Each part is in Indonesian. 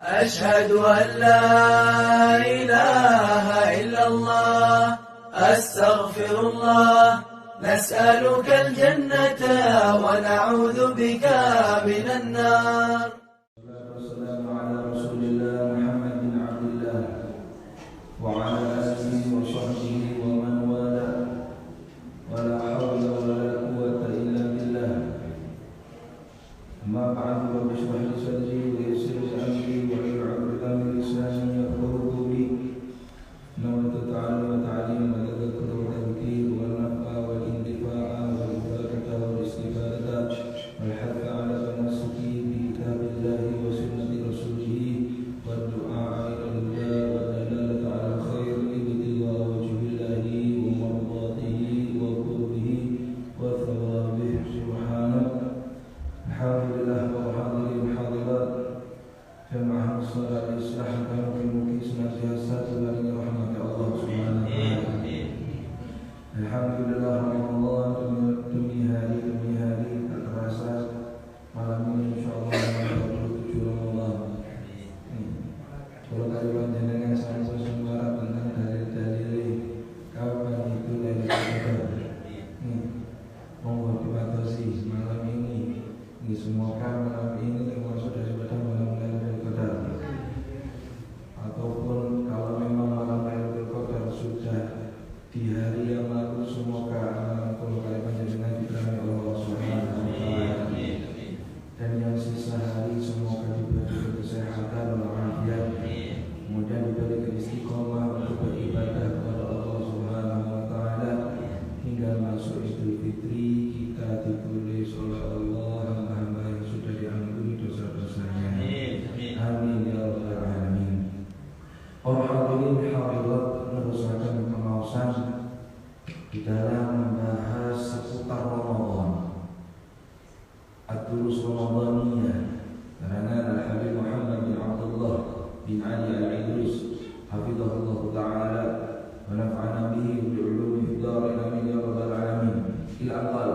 أشهد أن لا إله إلا الله أستغفر الله نسألك الجنة ونعوذ بك من النار. والسلام على رسول الله محمد بن عبد الله وعلى آله وصحبه ومن والاه ولا حول ولا قوة إلا بالله. أما بعد رب اشرح لي صدري ويسر لي أمري واحلل عقدة من لساني يفقهوا قولي. نويت التعلم والتعليم والتذكر والتذكير والنفع والانتفاع والبركة والاستفادة والحث على التمسك بكتاب الله وسنة رسوله والدعاء إلى الله والدلالة على خير ابتغاء وجه الله ومرضاته وقربه وثوابه سبحانه. الحمد لله والحاضرين والحاضرات جمعها الصلاة الإصلاح كانوا في ملك سنتها الساترة لرحمة الله سبحانه وتعالى. Alhamdulillah Ramadan demi hari tak terasa malam ini insyaallah 27 Ramadan. Kalau kalian jenengan sampai sembarang tentang dalil-dalil kapan itu Lailatul Qadar. Monggo dibatasi malam ini. Semoga malam ini termasuk daripada malam Lailatul Qadar. Ataupun kalau memang malam Lailatul Qadar sudah di hari yang lalu, semoga amalan kalian panjenengan diterima oleh Allah Subhanahu wa taala. Dan yang sisa hari semoga diberi kesehatan walafiat. Kemudian diberi istiqomah untuk beribadah kepada Allah Subhanahu wa taala hingga masuk Idul Fitri kita ditulis oleh Allah hamba-hamba yang sudah diampuni dosa-dosanya. Amin ya rabbal alamin. Para hadirin hadirat, meneruskan pengawasan di dalam membahas seputar Ramadan. Ad-Durus Ramadaniyah karangan Al-Habib Muhammad bin Abdullah bin Ali Al-Idris hafizahullah ta'ala wa nafa'ana bihi bi ulumi fid dharain amin ya rabbal alamin. Il-Aqal,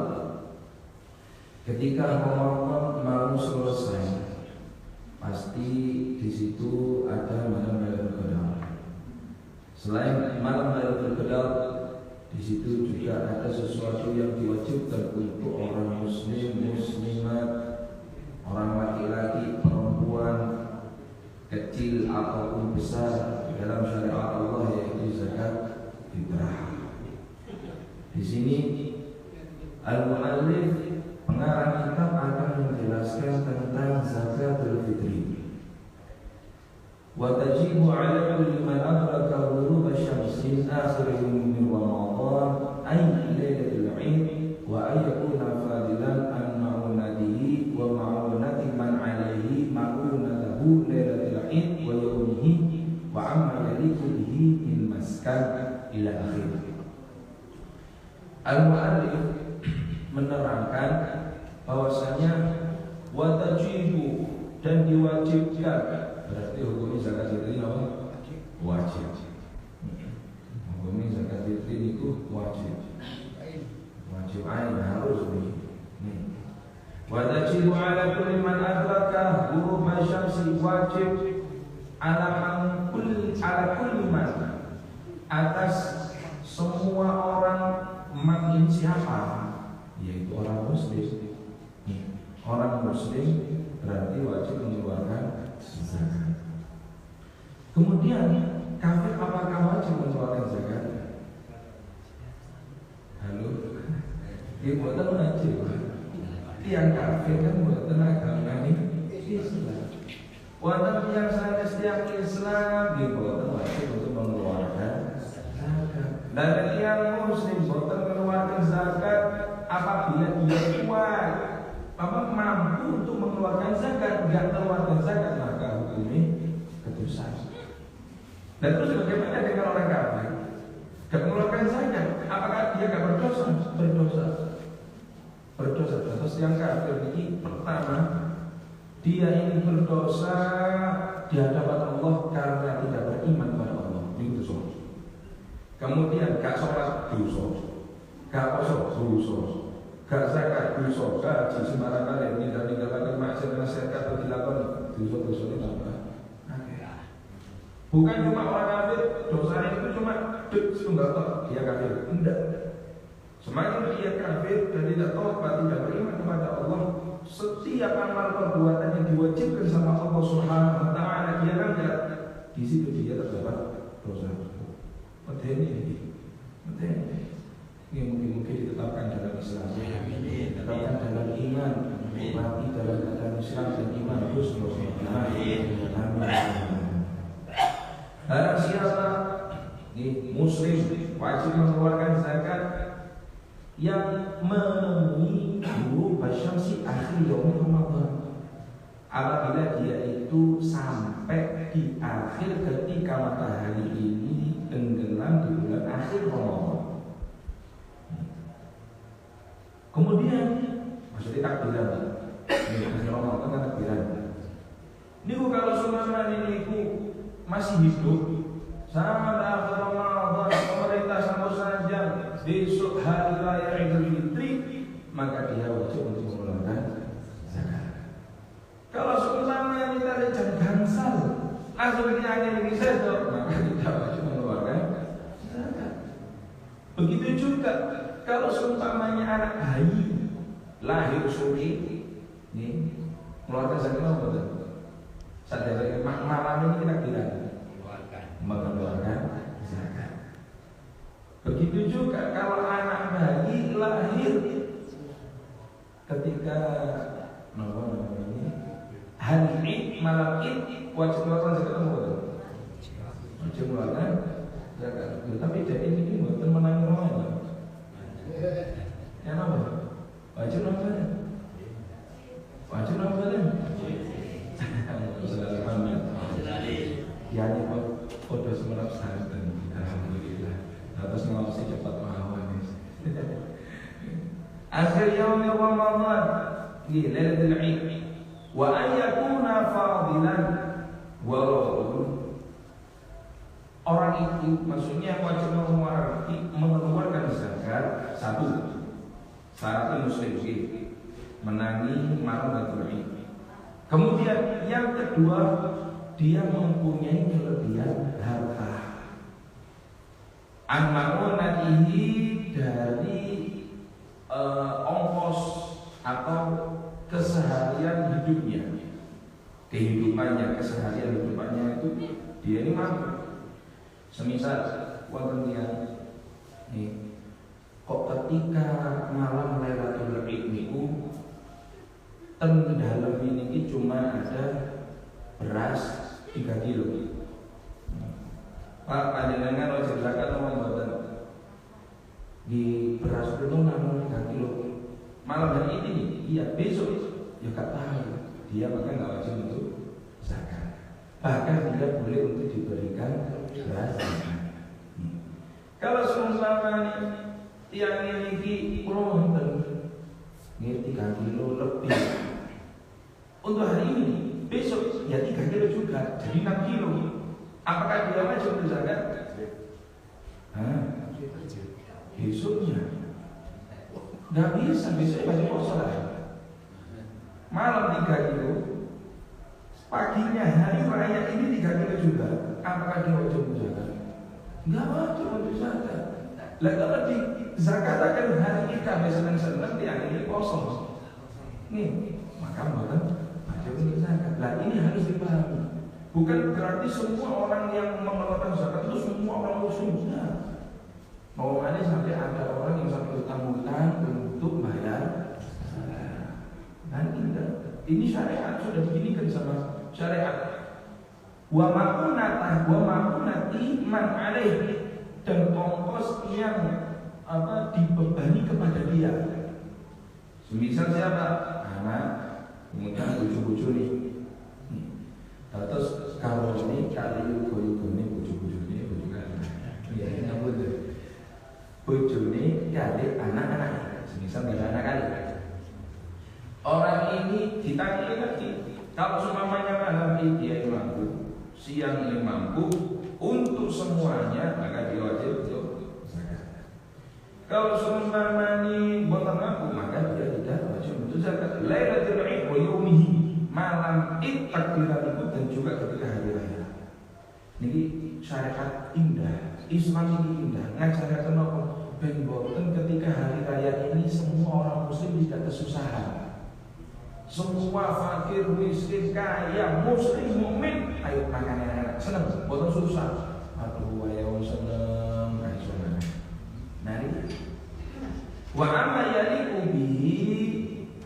ketika Ramadan mau selesai, pasti di situ ada malam Lailatul Qadar. Selain malam Lailatul Qadar, di situ juga ada sesuatu yang diwajibkan untuk orang muslim, muslimat, orang laki-laki, perempuan, kecil ataupun besar di dalam syariat Allah, yaitu zakat fitrah. Di sini al-muallif pengarang kitab akan menjelaskan tentang zakatul fitri. Wa tajibu 'ala kulli man adraka ghurub asy-syamsi akhir min Ramadan ay lailatul 'id wa ay yakuna fadilan an ma'unatihi wa ma'unati man 'alaihi ma'unatahu lailatul 'id wa yawmihi wa amma yaliku bihi min maskan ila akhir. Al-muallif menerangkan bahwasanya wa tajibu dan diwajibkan, berarti hukumnya zakat fitri apa? Wajib. Hukumnya zakat fitri itu wajib. Wajib ain, harus begitu. Wa tajibu 'ala kulli man adraka ghurub asy-syamsi, wajib ala kulli man, atas semua orang. Man ini siapa? Yaitu orang muslim. Orang muslim berarti wajib mengeluarkan zakat. Kemudian kafir apakah wajib mengeluarkan zakat? Halo, dia buatan wajib. Yang kafir kan buatan agama ini Islam. Buatan yang sanes tiang Islam dia buatan wajib untuk mengeluarkan zakat. Dan yang muslim buatan mengeluarkan zakat apabila dia kuat, mampu untuk mengeluarkan zakat. Tidak mengeluarkan zakat maka hukumnya kedosa. Dan terus bagaimana dengan orang kafir? Tidak mengeluarkan zakat, apakah dia tidak berdosa? Berdosa. Berdosa. Terus yang kafir ini pertama, dia ini berdosa di hadapan Allah karena tidak beriman pada Allah. Ini dosa. Kemudian gak sholat dosa, gak puasa dosa, gak zakat dosa, gaji sembarang kali ninggalkan maksiat masyarakat atau dilakukan dosa-dosa itu apa? Bukan cuma orang kafir dosanya itu cuma setunggal tok dia kafir. Enggak. Semakin dia kafir dan tidak taubat, tidak beriman kepada Allah, setiap amal perbuatan yang diwajibkan sama Allah Subhanahu wa taala dia langgar, di situ dia terdapat dosa. Ini mungkin ditetapkan dalam Islam, ditetapkan dalam iman, mati dalam keadaan Islam dan iman khusus. Barang siapa Muslim wajib mengeluarkan zakat yang menemui guru basyamsi akhir yaum Ramadan, apabila dia itu sampai di akhir ketika matahari ini tenggelam di bulan akhir Ramadan. Kemudian maksudnya takbiran, ini Ramadan kan takbiran. Ini kalau sunnah ini masih hidup sama akhir Ramadan, pemerintah sambut saja besok hari raya Idul Fitri, maka dia wajib untuk mengeluarkan zakat. Kalau seumpamanya kita ada gansal, langsung diangin ini saja, maka kita wajib mengeluarkan zakat. Begitu juga kalau seumpamanya anak bayi lahir suci, ini mengeluarkan zakat apa betul? Sadar malam ini kita kira mengeluarkan zakat. Begitu juga kalau anak bayi lahir ketika hari Id, malam Id, wajib mengeluarkan zakat apa betul? Wajib mengeluarkan zakat. Tapi dia ini bukan menangi Ramadan. Ya apa? Wajib Ramadan. Wajib Ramadan. Ya ini foto semerap santan. Alhamdulillah. Atas ngawasi cepat mawon. Akhir yaum Ramadan di Lailatul Id wa an yakuna fadilan wa orang itu maksudnya wajib mengeluarkan zakat. Satu, syaratnya muslim menangi malam Lailatul Id. Kemudian yang kedua, dia mempunyai kelebihan harta. An-ma'unatihi dari ongkos atau keseharian hidupnya, kehidupannya, keseharian hidupannya itu dia ini mampu. Semisal wonten tiyang kok ketika malam Lailatul Id niku ten dalam ini cuma ada beras 3 kilo. Pak panjenengan wajib zakat nomor mboten. Di beras itu namun 3 kilo. Malam hari ini, iya besok ya gak tahu. Dia maka nggak wajib untuk zakat. Bahkan dia boleh untuk diberikan beras. Kalau seumpama yang ini pulau wonten 3 kilo lebih. Untuk hari ini, besok ya 3 kilo juga, jadi 6 kilo. Apakah dia wajib untuk zakat? Besoknya nggak bisa, besoknya wajib puasa. Malam 3 kilo, paginya hari raya ini 3 kilo juga. Apakah dia wajib untuk zakat? Nggak wajib untuk zakat. Lah kalau di zakat akan hari kita misalnya senang dia ini kosong. Nih, maka bukan wajib untuk zakat. Lah ini harus dipahami. Bukan berarti semua orang yang mengeluarkan zakat itu semua orang muslim. Mau ada sampai ada orang yang sampai utang-utang untuk bayar zakat. Dan ini syariat sudah beginikan sama syariat. Wa ma'unati man alaih, dan ongkos yang dibebani kepada dia. Semisal siapa? Anak, kemudian bucu-bucu nih. Terus kalau ini kali yugo-yugo ini bucu-bucu ini bucu kali. Ya ini apa tuh? Bucu ini kali anak-anak. Semisal ada anak kali. Orang ini ditanya lagi. Kalau semuanya malam ini dia mampu, siang ini mampu untuk semuanya, maka dia wajib untuk zakat. Kalau semuanya ini boten mampu, maka dia tidak wajib untuk zakat. Lailatul Id wa yaumihi, malam Id takbiran itu dan juga ketika hari raya. Niki syariat indah, Islam ini indah. Ngajaraken napa? Ben boten ketika hari raya ini semua orang muslim tidak kesusahan. Semua fakir, miskin, kaya, muslim, mukmin, ayo makan enak, seneng, boten susah. Aduh, ayo seneng, ayo seneng. Nah, wa amma yaliqu bihi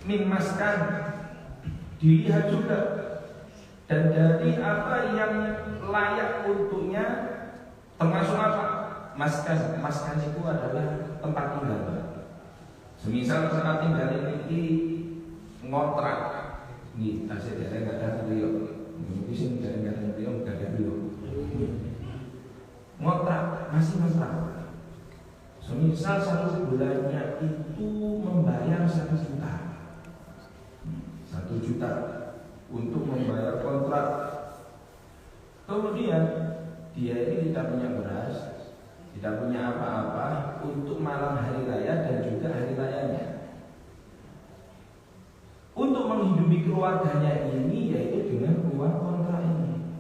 min maskan, dilihat juga dan dari apa yang layak untuknya, termasuk apa? Maskan. Maskan itu adalah tempat tinggal. Semisal tempat tinggal ini ngontrak, nih hasil dari nggak ada beliau, mungkin sih dari nggak ada beliau nggak ada beliau. Ngontrak, masih ngontrak. Semisal 1 bulannya itu membayar 1 juta, 1 juta untuk membayar kontrak. Kemudian dia ini tidak punya beras, tidak punya apa-apa untuk malam hari raya dan juga hari rayanya. Untuk menghidupi keluarganya ini yaitu dengan uang kontrak ini.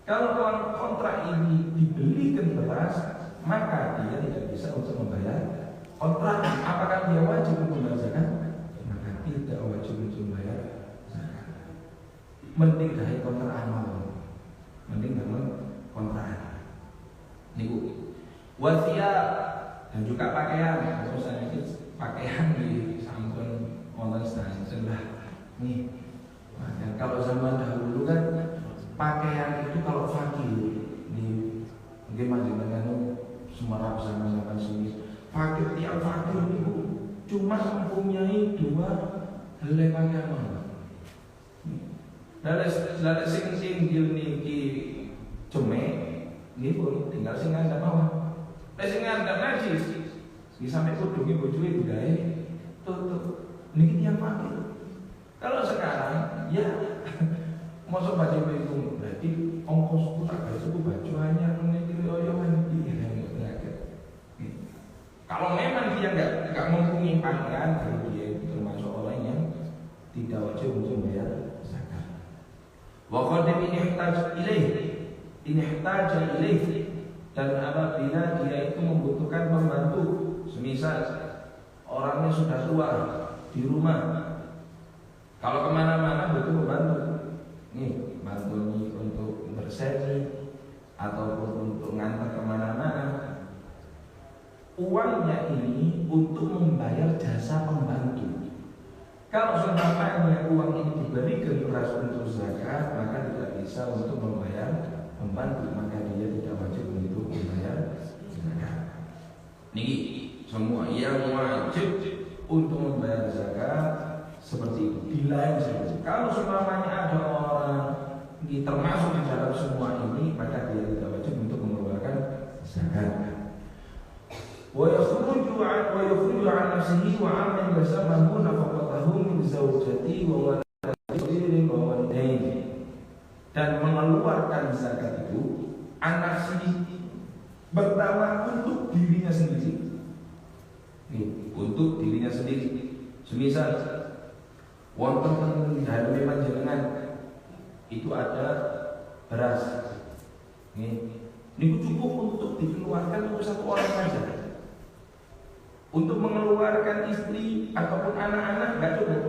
Kalau uang kontrak ini dibelikan beras, maka dia tidak bisa untuk membayar kontrak. Apakah dia wajib untuk membayar zakat? Maka tidak wajib untuk membayar zakat. Mending gawe kontrak amal, mending bangun kontrak. Niku wasia dan juga pakaian. Terus saya ini pakaian di sampun wonten sebelah nih. Nah, kalau zaman dahulu kan pakaian itu kalau fakir di mungkin dengan Semarang zaman sini fakir tiap fakir itu cuma mempunyai 2 helai pakaian. Lalu sing niki cuma ini pun tinggal sing ngandap mawon. Sing ngandap najis sampai kudunge bojone budaya tuh niki tiap fakir. Kalau sekarang ya masuk baju itu berarti ongkos tak bayar suku baju hanya meniti oyoman ini. Kalau memang dia nggak mempunyai pakaian, dia termasuk orang yang tidak wajib untuk membayar zakat. Wa qadim ihtaj ilaih dan apabila dia itu membutuhkan pembantu, semisal orangnya sudah tua di rumah, kalau kemana-mana butuh pembantu, nih bantu nih untuk berseni ataupun untuk ngantar kemana-mana, uangnya ini untuk membayar jasa pembantu. Kalau seumpamanya uang ini diberikan beras untuk zakat, maka tidak bisa untuk membayar pembantu, maka dia tidak wajib untuk membayar zakat. Niki semua yang wajib untuk membayar zakat seperti itu. Bila kalau seumpamanya ada orang ini termasuk di dalam semua ini, maka dia tidak wajib untuk mengeluarkan zakat. Wa yakhruju an nafsihi wa 'amman yasamahu nafaqatahu min zawjati wa waladihi wa walidayhi, dan mengeluarkan zakat itu an nafsihi pertama untuk dirinya sendiri. Nih, untuk dirinya sendiri. Semisal wonten dalem panjenengan itu ada beras. Nih, niku cukup untuk dikeluarkan untuk 1 orang saja. Untuk mengeluarkan istri ataupun anak-anak nggak cukup.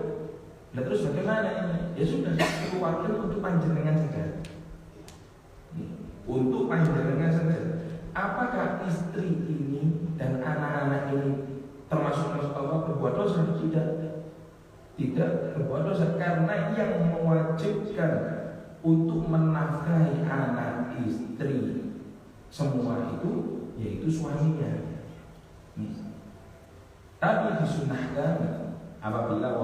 Nah, terus bagaimana ini? Ya sudah, dikeluarkan untuk panjenengan saja. Untuk panjenengan saja. Apakah istri ini dan anak-anak ini termasuk berbuat dosa? Tidak berbuat dosa, karena yang mewajibkan untuk menafkahi anak istri semua itu yaitu suaminya. Tapi disunahkan apabila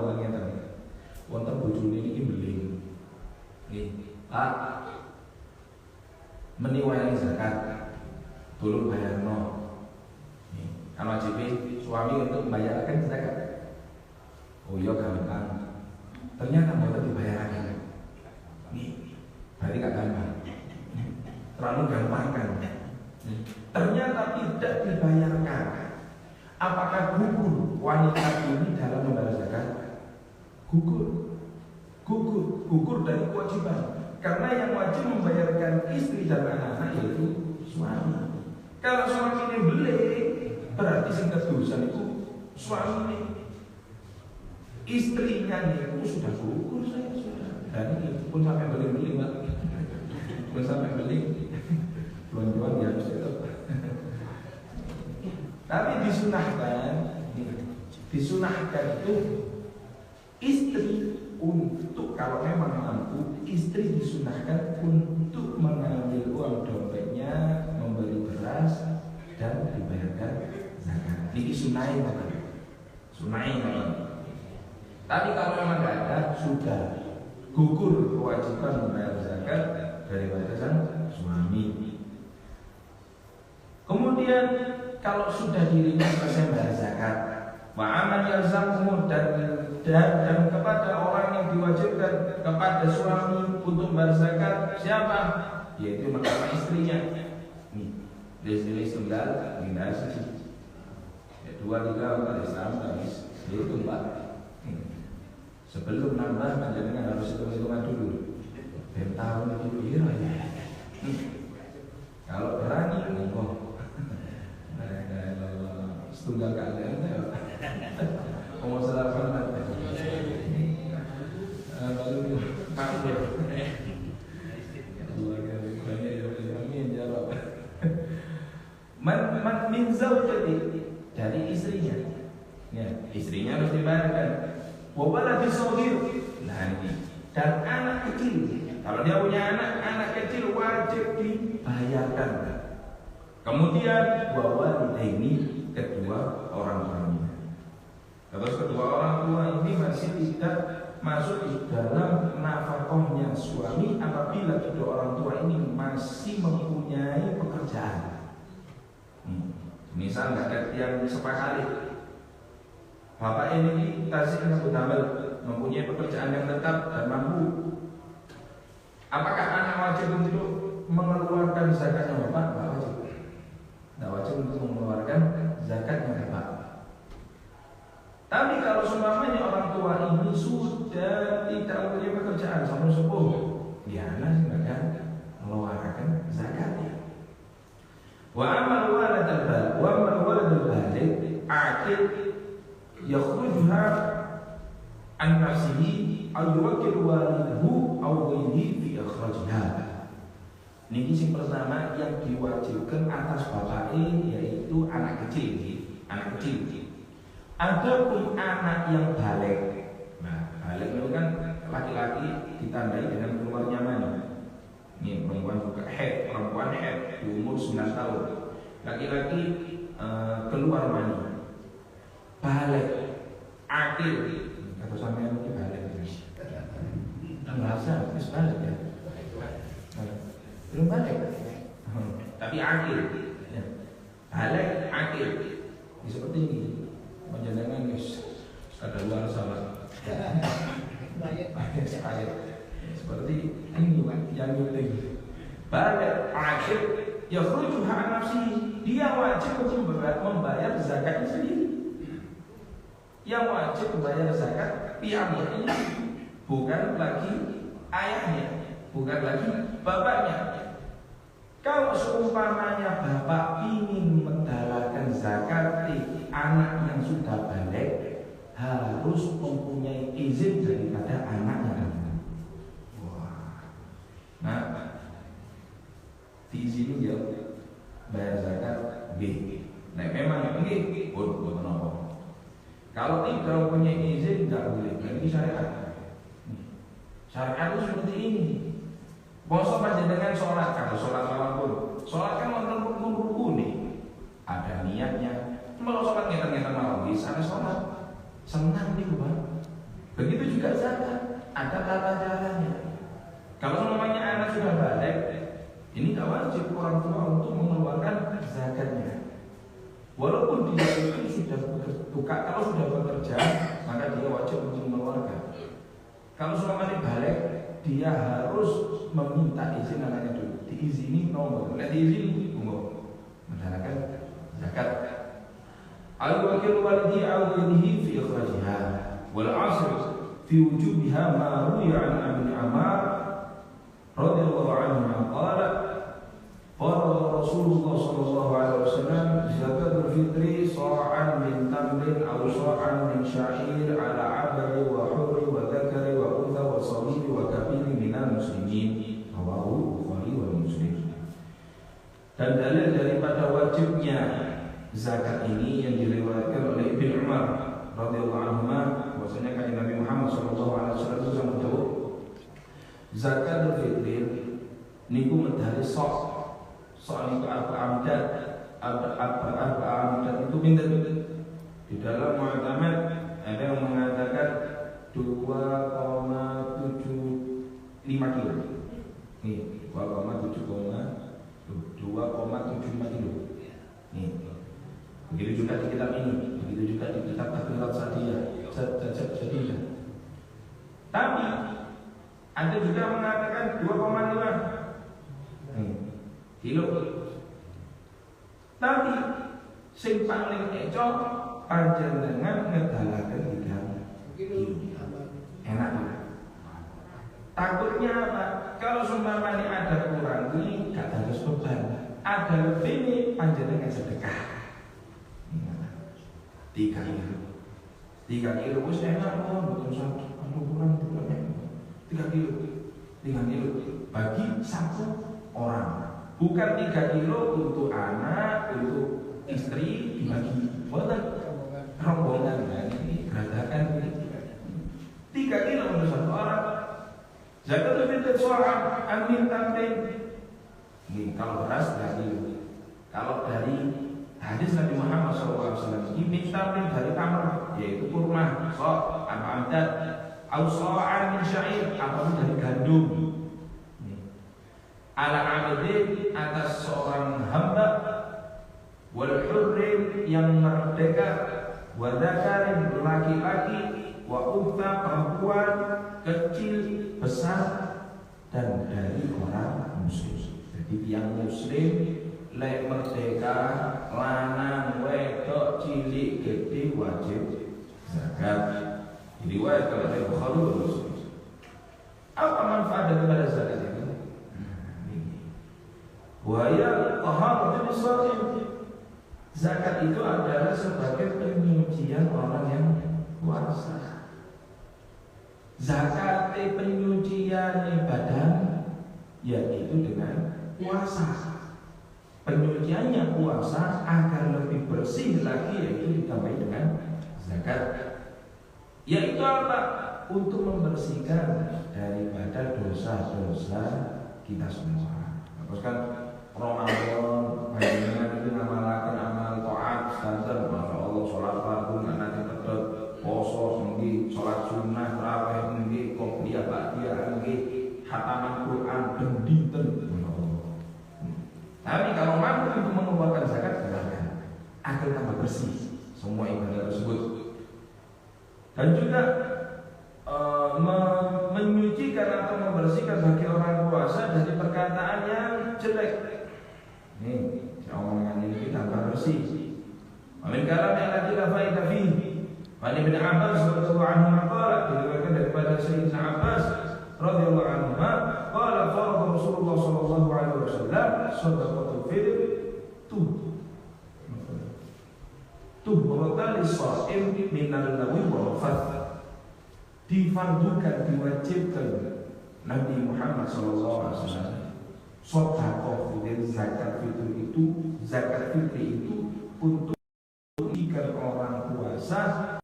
wonten bojone iki beling. Nggih, Pak. Meniwayani zakat. Tolong bayarno. Kan wajib suami untuk membayarkan zakat. Oh iya gampang. Ternyata mboten dibayarkan. Nih, berarti gak gampang. Terlalu gampang kan. Ternyata tidak dibayarkan. Apakah gugur wanita ini dalam membayar zakat? Gugur dari kewajiban. Karena yang wajib membayarkan istri dan anak-anak yaitu suami. Kalau suami ini beli, berarti sing kedusan itu suami. Istrinya itu sudah gugur saya sudah. Dan ini pun sampai beli-beli Mbak. Pun sampai beli. Belum-belum ya harus itu. Tapi disunahkan itu istri untuk, kalau memang mampu, istri disunahkan untuk mengambil uang dompetnya, membeli beras dan dibayarkan zakat. Ini sunai kan? Sunai kan? Tapi kalau memang tidak ada, sudah gugur kewajiban membayar zakat daripada sang suami. Kemudian kalau sudah dirinya selesai bayar zakat, wa aman yalzamuhu dan kepada orang yang diwajibkan kepada suami untuk bayar zakat siapa? Yaitu pertama istrinya. Nih, jenis tunggal bina sisi. Dua tiga empat Islam habis itu Pak. Sebelum nambah panjenengan harus hitung-hitungan dulu. Ben tahun itu piro ya? Kalau berani monggo. Setunggal kalian ya. Mau sarapan lalu mampir. Amin ya Rabb. Man min zaujati, dari istrinya. Ya, istrinya harus dibayarkan. Wa waladi shaghir. Nah ini. Dan anak kecil. Kalau dia punya anak kecil wajib dibayarkan. Kemudian wa walidaini, kedua orang tuanya. Terus kedua orang tua ini masih tidak masuk di dalam nafkahnya suami apabila kedua orang tua ini masih mempunyai pekerjaan. Misal nggak ada yang sepakali. Bapak ini tasik Abu Tambal mempunyai pekerjaan yang tetap dan mampu. Apakah anak wajib untuk mengeluarkan zakatnya Bapak? Tidak wajib. Tidak wajib untuk mengeluarkan zakatnya Bapak. Tapi kalau seumpamanya orang tua ini sudah tidak mempunyai pekerjaan sampai sepuh, ya anak akan mengeluarkan zakatnya. Wa amal waladul balik akil yakhrujuha an nafsihi aw yuwakkil walidahu aw ghayrihi fi ikhrajiha. Niki sing pertama yang diwajibkan atas bapake yaitu anak kecil. Adapun anak yang balik. Nah, balik itu kan laki-laki ditandai dengan keluarnya mani. Ini perempuan juga perempuan di umur 9 tahun. Laki-laki keluar mani. Balik, akil. Kata sampean iki balik. Merasa wis balik ya. Belum balik. Tapi akil. Ya. Balik, akil. Seperti ini. Panjenengan wis ada luar salah. Seperti ini yang penting. Balik, akil, yakhrujuha an nafsihi. Dia wajib untuk membayar zakatnya sendiri. Yang wajib membayar zakat pihaknya ini bukan lagi ayahnya, bukan lagi bapaknya. Kalau seumpamanya bapak ingin mendapatkan zakat anak yang sudah balik, harus mempunyai izin daripada anaknya. Wah, nah diizini ya bayar zakat B. Nah memang ini buat apa? Kalau tidak punya izin tidak boleh. Ini syariat. Syariat itu seperti ini. Bosok panjenengan sholat, kalau sholat malam pun, sholat kan wonten rukun nih. Ada niatnya. Kalau sholat ngeter malam bisa ada sholat. Senang nih Bang. Begitu juga zakat, ada tata caranya. Kalau namanya anak sudah balik, ini tidak wajib orang tua untuk mengeluarkan zakatnya. Walaupun dia itu sudah kalau sudah bekerja, maka dia wajib untuk mengeluarkan. Kalau selama ini balik, dia harus meminta izin anaknya dulu. Diizini nomor, tidak diizini umur mendapatkan zakat. Al-wakil walidi awalihi fi ikhrajiha wal asr fi wujubiha ma ruya an Ibnu Umar Rasulullah sallallahu alaihi wasallam zakatul fitri sa'an min tamrin aw sa'an min sya'ir ala 'abdi wa hurri wa dzakari wa untha wa saghiri wa kabiri minal muslimin. Rawahu Bukhari wa Muslim. Dan dalil daripada wajibnya zakat ini yang diriwayatkan oleh Ibnu Umar radhiyallahu anhu, bahwasanya kanjeng Nabi Muhammad sallallahu alaihi wasallam itu menjawab zakatul fitri niku medhari sok niku amdad itu pinten. Di dalam Mu'tamad ada yang mengatakan 2,75 kilo. Nih, 2,75 kilo. Nih. Begitu juga di kitab ini, begitu juga di kitab Takrirat Sadiyah. Tapi ada juga mengatakan 2,5 kilo. Tapi sing paling eco panjenengan ngedalaken 3 kilo. Enak. Takutnya apa? Kalau seumpamanya ada kurang ini gak harus beban. Ada lebih ini panjenengan sedekah. 3 kilo. 3 kilo wis enak kok, mboten usah kurang 3 kilo. 3 kilo bagi 1 orang. Bukan 3 kilo untuk anak, untuk istri dibagi. Mboten rombongan ini beradakan 3 kilo untuk 1 orang. Zakatul fitr so'an amin tamrin. Ini kalau beras 3 kilo. Kalau dari hadis Nabi Muhammad SAW ini tamrin dari tamar, yaitu kurma, so' amdad, au so'an min sya'ir, apapun dari gandum. Ala abdin atas seorang hamba, wal hurrin yang merdeka, wa dzakarin laki-laki, wa untha perempuan, kecil, besar, dan dari orang muslim. Jadi yang muslim lek merdeka, lanang, wedok, cilik, gede wajib zakat. Diriwayatkan oleh Bukhari dan Muslim. Apa manfaat daripada zakat itu? Wahya taharatul shaim. Zakat itu adalah sebagai penyucian orang yang puasa. Zakat penyucian badan yaitu dengan puasa. Penyuciannya puasa agar lebih bersih lagi yaitu ditambahi dengan zakat. Yaitu apa? Untuk membersihkan daripada dosa-dosa kita semua. Terus kan Ramadan, panjenengan itu ngamalaken amal taat, santen, masya Allah, sholat fardu, nanti pedot, poso, nggih, sholat sunnah, tarawih, nggih, qobliyah, ba'diyah, nggih, khataman Quran, ben dinten, masya Allah. Tapi kalau mampu untuk mengeluarkan zakat, silakan, agar tambah bersih semua ibadah tersebut. Dan juga menyucikan atau membersihkan bagi orang puasa dari perkataan yang jelek. Nih, omongan ini tambah bersih. Amin kalam yang lagi la faida fihi. Ani bin Abbas radhiyallahu anhu qala, diriwayatkan daripada Sayyidina Abbas radhiyallahu anhu qala farada Rasulullah sallallahu alaihi wasallam shadaqatul fitr tuhratan lis-shaim minal lawi wal fath. Difardukan, diwajibkan Nabi Muhammad SAW sedekah fitri, zakat fitri itu untuk ikan orang puasa.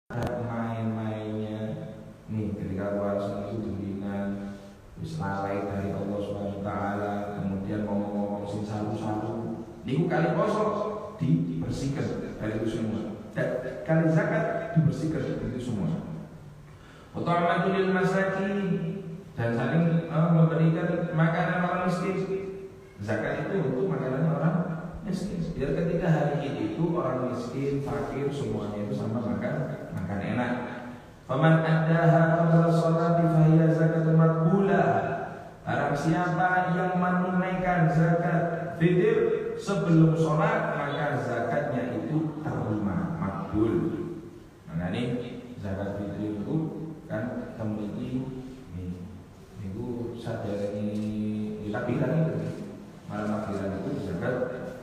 Ada main-mainnya nih ketika puasa itu dengan lalai dari Allah Subhanahu Wa Taala, kemudian ngomong-ngomong sing saru-saru niku kali poso dibersihkan dari itu semua. Dan kali zakat dibersihkan dari itu semua. Utamatul masakin, dan saling memberikan makanan orang miskin. Zakat itu untuk makanan orang miskin. Biar ketika hari itu orang miskin, fakir semuanya itu sama makan enak. Faman addaha qabla sholati fa hiya zakatun maqbulah. Barang siapa yang menunaikan zakat fitr sebelum sholat, maka zakatnya itu terima, makbul. Nah ini zakat fitr itu kan memiliki minggu sadar ini takbiran itu malam takbiran itu zakat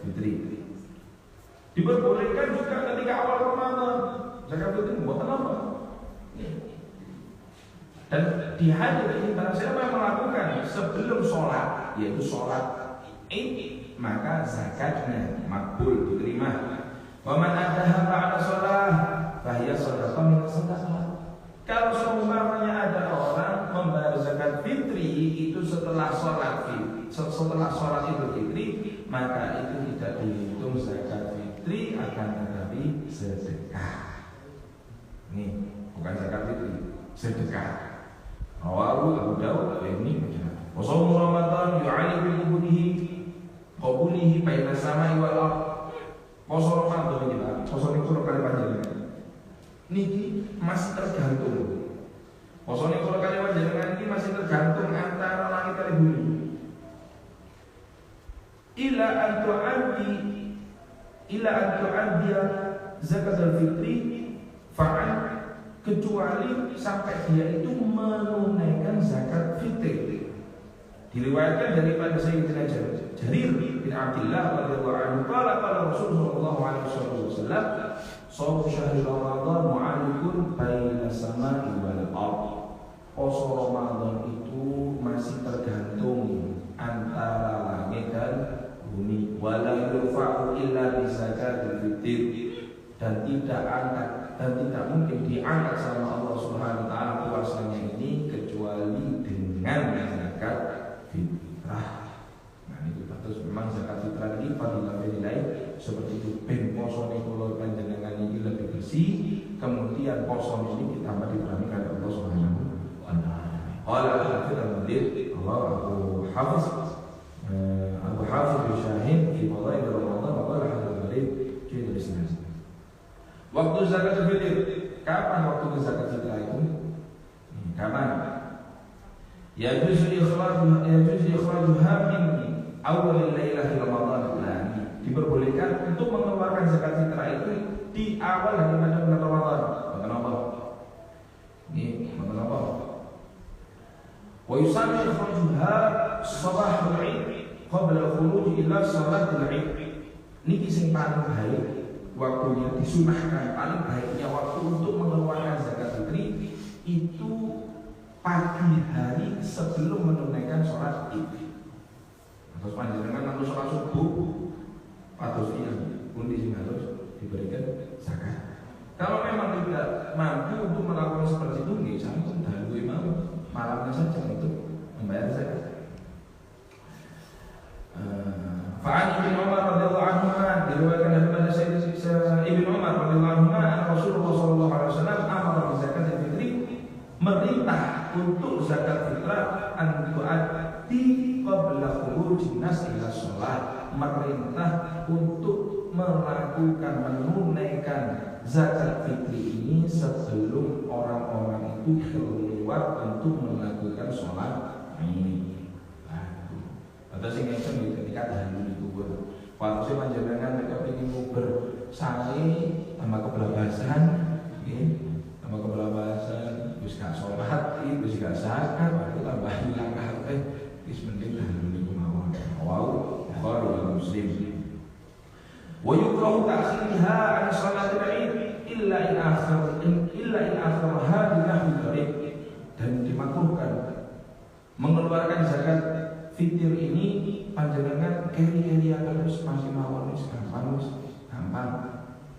fitri. Diperbolehkan juga ketika awal Ramadan zakat fitri buat apa? Dan di hari ini barang siapa yang melakukan sebelum sholat, yaitu sholat Id, maka zakatnya makbul diterima. Wa man addaha ba'da sholat fahiya shadaqah min shadaqah. Kalau seumpamanya ada orang membayar zakat fitri itu setelah sholat Idul Fitri, maka itu tidak dihitung zakat fitri, akan tetapi sedekah. Ini bukan zakat fitri, sedekah. Rawahu Abu Dawud wa Ibnu Majah. Wa shaum Ramadan yu'ali bi qabulihi baina samai wal ardh. Poso Ramadan iki, Pak. Poso niku kali panjenengan. Niki masih tergantung. Poso niku kali panjenengan iki masih tergantung antara langit dan bumi. Ila an tu'addi zakat al-fitri fa'al, kecuali sampai dia itu menunaikan zakat fitri. Diriwayatkan daripada Sayyidina Jarir bin Abdullah radhiyallahu anhu qala Rasulullah sallallahu alaihi wasallam shaum syahr Ramadan mu'alikun baina samai wal ardh. Poso Ramadan itu masih tergantung antara langit dan bumi. Wala yurfa'u illa bi zakatil fitr, dan tidak mungkin diangkat sama Allah Subhanahu wa taala puasanya ini kecuali dengan zakat fitrah. Nah, itu terus memang zakat fitrah ini fadilah nilai seperti itu. Ben poso niku panjenengan ini lebih bersih, kemudian poso ini ditambah dikurangi oleh Allah Subhanahu wa taala. Qala al-Hafidz al-Mudir Abu Hafiz bin Syahin fi Fadail Ramadan wa qala hadits kita di sini. Waktu zakat fitr, kapan waktu zakat fitrah itu? Kapan? Yajuzu ikhrajuha min awal lailah Ramadan. Nah, diperbolehkan untuk mengeluarkan zakat fitrah itu di awal daripada bulan Ramadan. Kenapa? Ini kenapa? Wa yusalli ikhrajuha sabahul Id qabla al-khuruj ila salatil Id. Niki sing paling baik waktunya, disunahkan paling baiknya waktu untuk mengeluarkan zakat fitri itu pagi hari sebelum menunaikan sholat Id. Terus panjenengan harus sholat subuh atau siang pun di sini harus diberikan zakat. Kalau memang tidak mampu untuk melakukan seperti itu, nggih sampun dahulu malamnya saja untuk membayar zakat. Fa'an Ibn Umar radhiyallahu anhu diriwayatkan daripada Sayyidina Ibn Umar radhiyallahu anhu, Rasulullah sallallahu alaihi wasallam amara bi zakat fitri, merintah untuk zakat fitrah an tu'addi qabla khurujin nas ila shalah, merintah untuk melakukan menunaikan zakat fitri ini sebelum orang-orang itu keluar untuk melakukan sholat ini. Atau sing ngeten ketika dahulu itu waktu saya panjenengan mereka ingin bersari tambah kebelabasan, tambah kebelabasan, wis gak sholat, wis gak zakat, baru tambah hilang kabeh, wis mending dahulu niku mawon. Wow, Bukhari wa Muslim. Wa yukrahu ta'khirha an sholatil Id illa in akhirha bi nahwi dzalik, dan dimakruhkan mengeluarkan zakat fitir ini panjenengan keri-keri terus masih mawon wis gampang.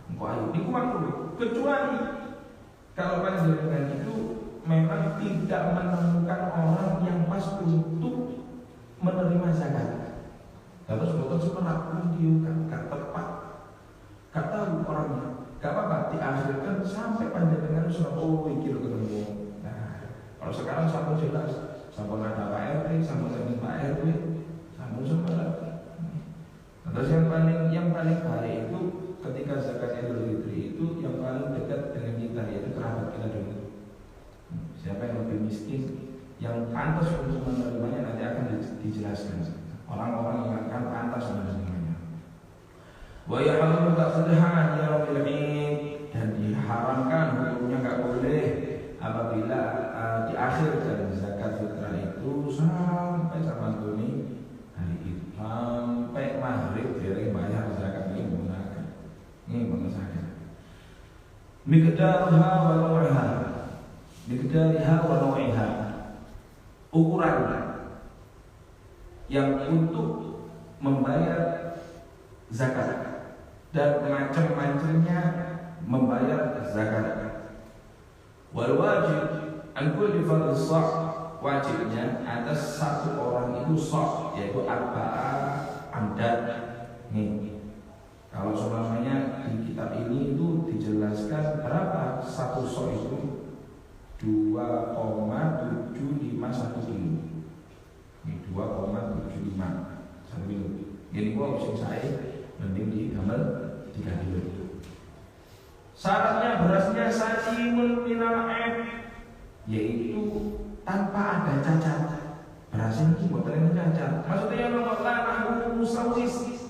Engko ayo niku makruh, kecuali kalau panjenengan itu memang tidak menemukan orang yang pas untuk menerima zakat. Terus boten sepenakun dia gak tepat, gak tahu orangnya, gak apa-apa diakhirkan sampai panjenengan sudah iki lho ketemu. Nah, kalau sekarang sampun jelas, sampun ada Pak RT, sampun ada Pak RW, sampun semua. Terus yang paling baik itu ketika zakat Idul Fitri itu yang paling dekat dengan kita, yaitu kerabat kita dulu. Siapa yang lebih miskin, yang pantas untuk menerimanya nanti akan dijelaskan. Orang-orang yang akan pantas menerimanya. Wa yahramu ta'khudhan yaumil Id, dan diharamkan hukumnya enggak boleh apabila di akhir dari zakat fitrah itu sampai sama hari Id, sampai maghrib Miqdaruha wa naw'iha. Miqdariha wa naw'iha. Ukuran yang untuk membayar zakat dan macam-macamnya membayar zakat. Wal wajib an kulli fardhi sah, wajibnya atas satu orang itu sah, yaitu arba'ah amdad. Nih, kalau selamanya di kitab ini itu dijelaskan berapa satu sah itu 2,751 kilo. Ini 2,75 satu kilo. Ini gua usung saya mending di gambar 3 kilo. Syaratnya berasnya salimul minal aib, yaitu tanpa ada cacat. Beras ini mboten cacat. Maksudnya yang lanah musawis.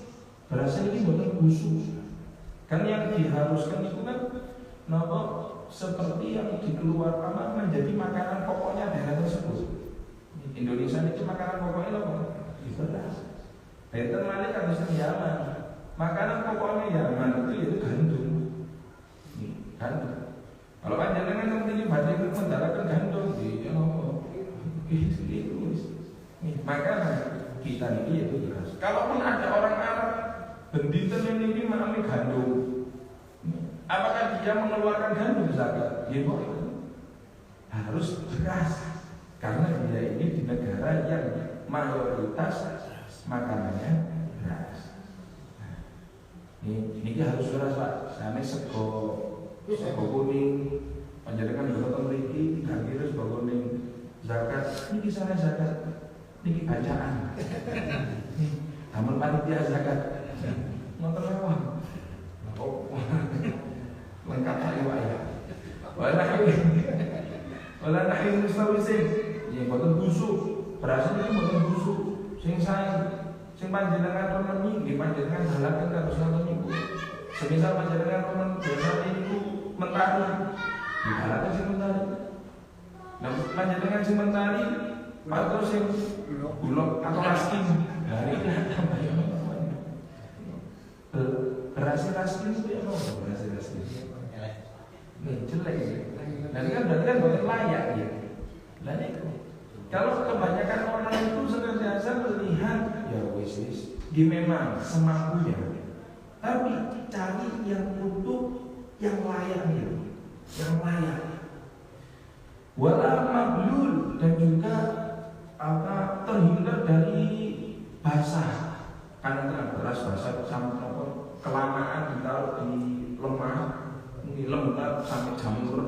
Beras ini mboten busuk. Kan yang diharuskan itu kan napa seperti yang dikeluarkan menjadi makanan pokoknya daerah tersebut. Indonesia itu makanan pokoknya apa? Beras. Benten Malik harusnya Yaman. Makanan pokoknya Yaman itu yaitu gandum. Gandum. Kalau panjenengan yang tinggi badai mendapatkan gandum di apa? Itu. Makanan kita ini yaitu beras. Kalaupun ada orang Arab benditen yang ini mengalami gandum, apakah dia mengeluarkan gandum zakat? Ya boleh. Harus beras. Karena dia ini di negara yang mayoritas makanannya beras. Ini harus beras Pak. Sampai sego kuning, panjenengan boten mriki 3 kilo sego kuning. Zakat niki sana zakat. Niki bacaan. Namun panitia zakat. Ngoten mawon. Oh. Lengkap saya Pak ya. Wala nahi mustawisin. Ya boten busuk. Beras niki boten busuk. Sing sae sing panjenengan remeni nggih panjenengan halaken kados ngoten niku. Semisal panjenengan remen desa niku mentari, dihalaken sing mentari. Nah panjenengan sing mentari atau sing bulog atau raskin. Nah iki beras raskin itu ya apa beras raskin? Jelek. Nanti kan berarti kan boten layak ya. Lah niku. Kalau kebanyakan orang itu senantiasa melihat ya wis memang semampunya, tapi cari yang untuk yang layak gitu, yang layak. Wala mablul, dan juga terhindar dari basah. Karena beras basah sampai kelamaan ditaruh di lemah, ini lembab sampai jamur,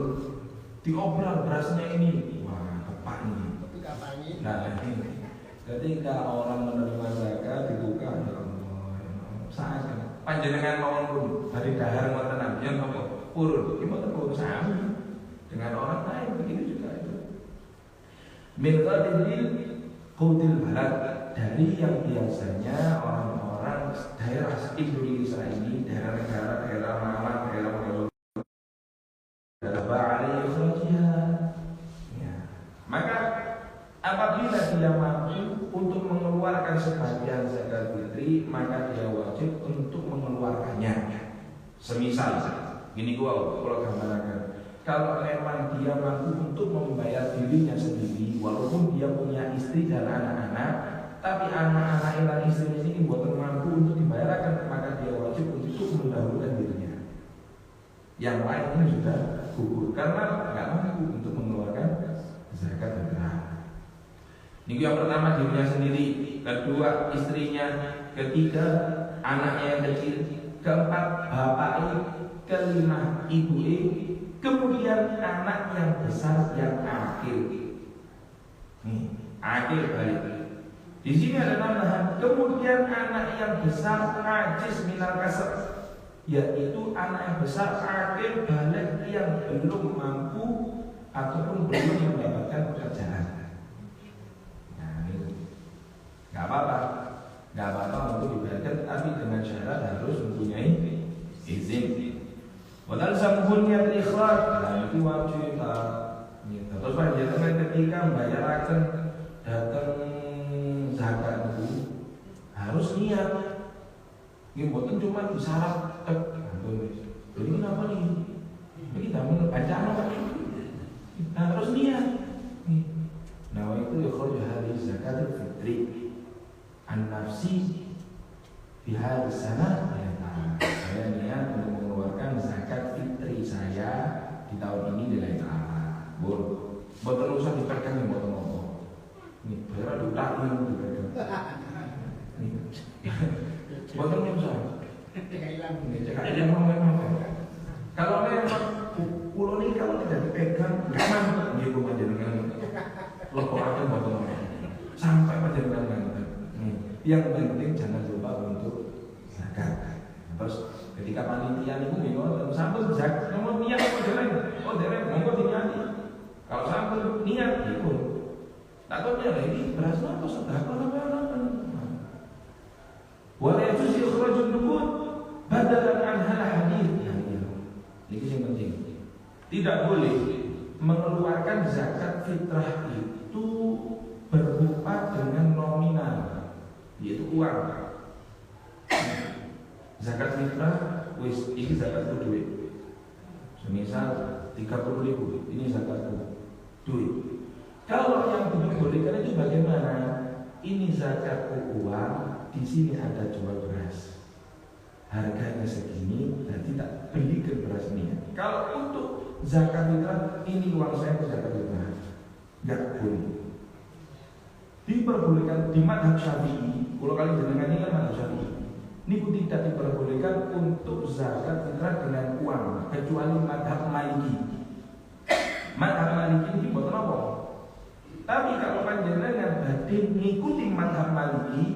diobral berasnya ini, wah kepak ini. Nah ini ketika orang menerima zakat dibuka ya Allah, saat panjenengan mau pun dari dahar ngoten yang apa purun, ini mau sami dengan orang lain begitu juga itu. Min qadil qutil balad, dari yang biasanya orang-orang daerah Indonesia ini, daerah Malang, daerah Bali, ya. Maka apabila dia mampu untuk mengeluarkan sebagian zakat fitri, maka dia wajib untuk mengeluarkannya. Semisal, gini kalau gambarkan, kalau memang dia mampu untuk membayar dirinya sendiri, walaupun dia punya istri dan anak-anak, tapi anak-anak dan istrinya ini bukan mampu untuk dibayarkan, maka dia wajib untuk mendahulukan dirinya. Yang lain ini sudah gugur karena nggak mampu untuk mengeluarkan zakat fitrah. Ini yang pertama dirinya sendiri, kedua istrinya, ketiga anaknya yang kecil, keempat bapaknya, kelima ibunya, kemudian anak yang besar yang akil. Nih, akil balik. Di sini ada tambahan, kemudian anak yang besar najis minal kasar, yaitu anak yang besar akil balik yang belum mampu ataupun belum mendapatkan pekerjaan. Gak apa-apa untuk dibayarkan, tapi dengan syarat harus mempunyai izin. Walau sambunya berikhlas, nah itu wajib. Terus panjenengan ketika membayarkan datang zakat itu harus niat. Ini bukan cuma syarat. Jadi kenapa nih? Kita bacaan apa? Nah, terus niat. Nah, itu yukhraju hadhihi zakatul fitri an nafsi fi hadhihi sanah. Saya niat untuk mengeluarkan zakat fitri saya di tahun ini lillahi ta'ala. Boten usah dipegang yang boten apa. Nih, biar diulangi dipegang. Nih. Boten usah. Kalau memang pulau ini kalau tidak dipegang, nggak mantap dia gue panjenengan. Leporakan boten apa. Sampai panjenengan mantap. Yang penting jangan lupa untuk zakat. Terus ketika panitia niku bingung, sampun zakat, nomor niat apa dereng? Oh dereng, monggo diniati. Kalau sampun niat iku. Tak tahu dia ini beras apa sedekah apa. Wala yajuz ikhrajun nubut badalan an hal hadith. Ini yang penting. Tidak boleh mengeluarkan zakat fitrah itu berupa dengan nominal, yaitu uang. Zakat fitrah, wis ini zakatku duit. Semisal 30.000, ini zakatku duit. Kalau yang dibolehkan itu bagaimana? Ini zakatku uang, di sini ada jual beras. Harganya segini, dan tidak belikan beras ini. Kalau untuk zakat fitrah, ini uang saya zakat fitrah, nggak boleh. Diperbolehkan di madhab Syafi'i. Kalau kalian jenengan ini kan madhab Syafi'i. Ini pun tidak diperbolehkan untuk zakat fitrah dengan uang kecuali madhab Maliki. Madhab Maliki ini buat apa? Tapi kalau panjenengan badhe mengikuti madhab Maliki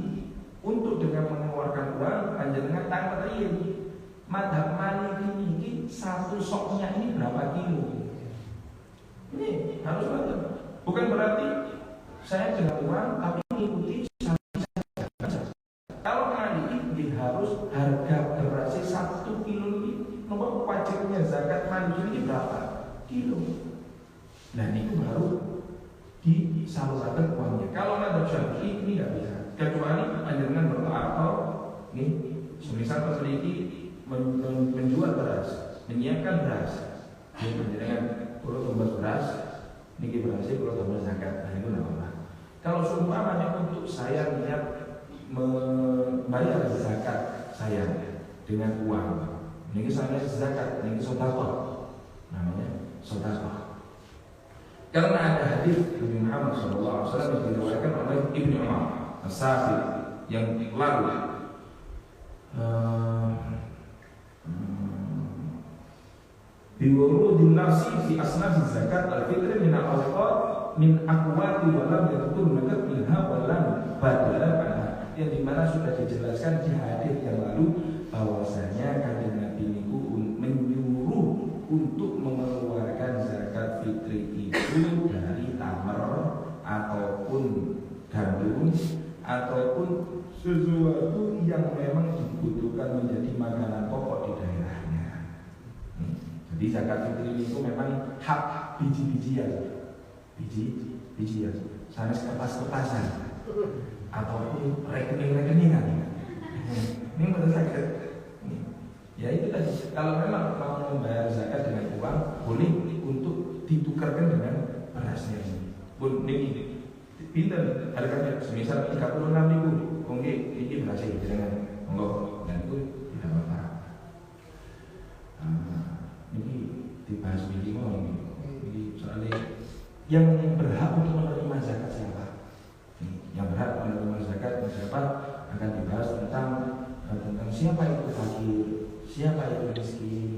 untuk dengan mengeluarkan uang, panjenengan tak riyen. Madhab Maliki ini satu soknya ini berapa kilo? Ini harus betul. Bukan berarti saya dengan uang tapi mengikuti. Kalau Maliki harus harga berasnya 1 kilo ini, nomor wajibnya zakat Maliki ini berapa kilo? Nah ini baru disalurkan uangnya. Kalau madhab Syafi'i ini tidak bisa, kecuali panjenengan bertakwa. Nih, semisal memiliki menjual beras, menyiapkan beras, jadi panjenengan perlu tambah beras, niki berasnya perlu tambah zakat. Nah itu tidak apa-apa. Kalau seumpamanya untuk saya niat membayar zakat saya dengan uang, ini saya zakat, ini sedekah, namanya sedekah. Karena ada hadis Nabi Muhammad SAW yang diriwayatkan oleh Ibnu Umar As-Safi yang lalu. Biwurudin nafsi fi asnafi zakat al-fitri min al-awqat min aqwati wa lam yadhkur nakat minha wa lam badalan anha, yang dimana sudah dijelaskan di hadis yang lalu bahwasanya kanjeng Nabi niku menyuruh untuk mengeluarkan zakat fitri itu dari tamar ataupun gandum ataupun sesuatu yang memang dibutuhkan menjadi makanan pokok di daerahnya. Jadi zakat fitri itu memang hak biji-bijian, biji-bijian, sanes kertas-kertasan ataupun rekening-rekeningan. Ini betul zakat. Ya itu tadi, kalau memang mau membayar zakat dengan uang, boleh untuk ditukarkan dengan berasnya ini. Pun ini pinter harganya, semisal 36.000, mungkin ini berasnya dengan monggo, dan itu tidak apa-apa. Ini dibahas minimal ini soalnya yang berhak untuk menerima zakat siapa? Yang berhak menerima zakat siapa akan dibahas tentang siapa itu fakir, siapa itu miskin,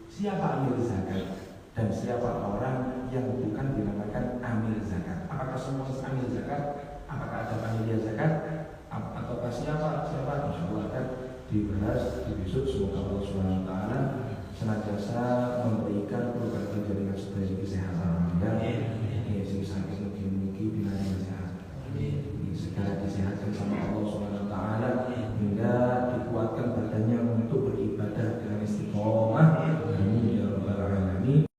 siapa amil zakat, dan siapa orang yang bukan dinamakan amil zakat. Apakah semua amil zakat? Apakah ada panitia zakat? Ataukah siapa? Insya Allah akan dibahas di besok. Semoga Allah SWT senantiasa memberikan keluarga jaringan sebagai kesehatan ya. Ini sakit mungkin binatang sehat. Segala disehatkan sama Allah SWT hingga dikuatkan badannya untuk beribadah dengan istiqomah. Amin ya rabbal alamin.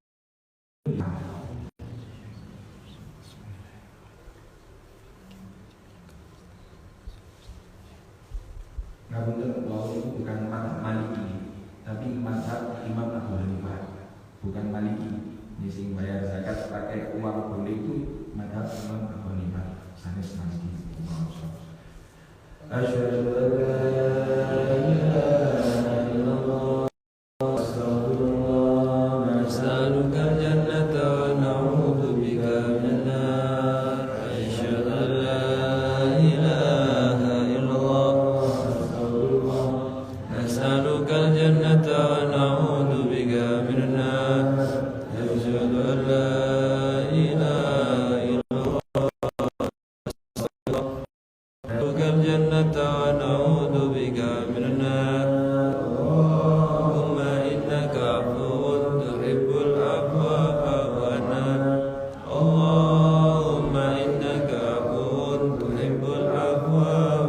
Ngapunten, bahwa itu bukan mazhab Maliki, tapi mazhab Imam Abu Hanifah. bukan maliki. Ini sing bayar zakat pakai uang boleh itu madhab Imam Abu Hanifah, sanes maliki. Asyhadu an la ilaha illallah astaghfirullah nas'aluka al-jannata wa na'udzu bika minan nar. Asyhadu an la ilaha illallah astaghfirullah nas'aluka al-jannata wa na'udzu bika minan nar. Asyhadu an la ilaha illallah الجنة ونعوذ بك من النار. اللهم إنك عفو تحب العفو فاعف عنا. اللهم إنك عفو تحب العفو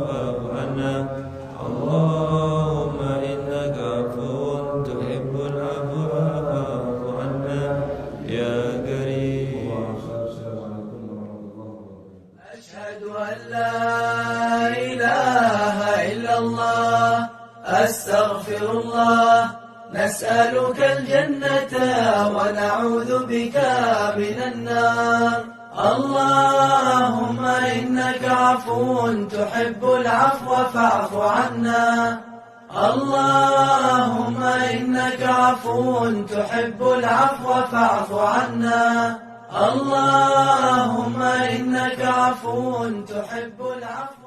فاعف عنا. اللهم إنك عفو تحب العفو فاعف عنا يا كريم. أشهد أن لا إله إلا الله أستغفر الله نسألك الجنة ونعوذ بك من النار. اللهم إنك عفو تحب العفو فاعف عنا. اللهم إنك عفو تحب العفو فاعف عنا. اللهم إنك عفو تحب العفو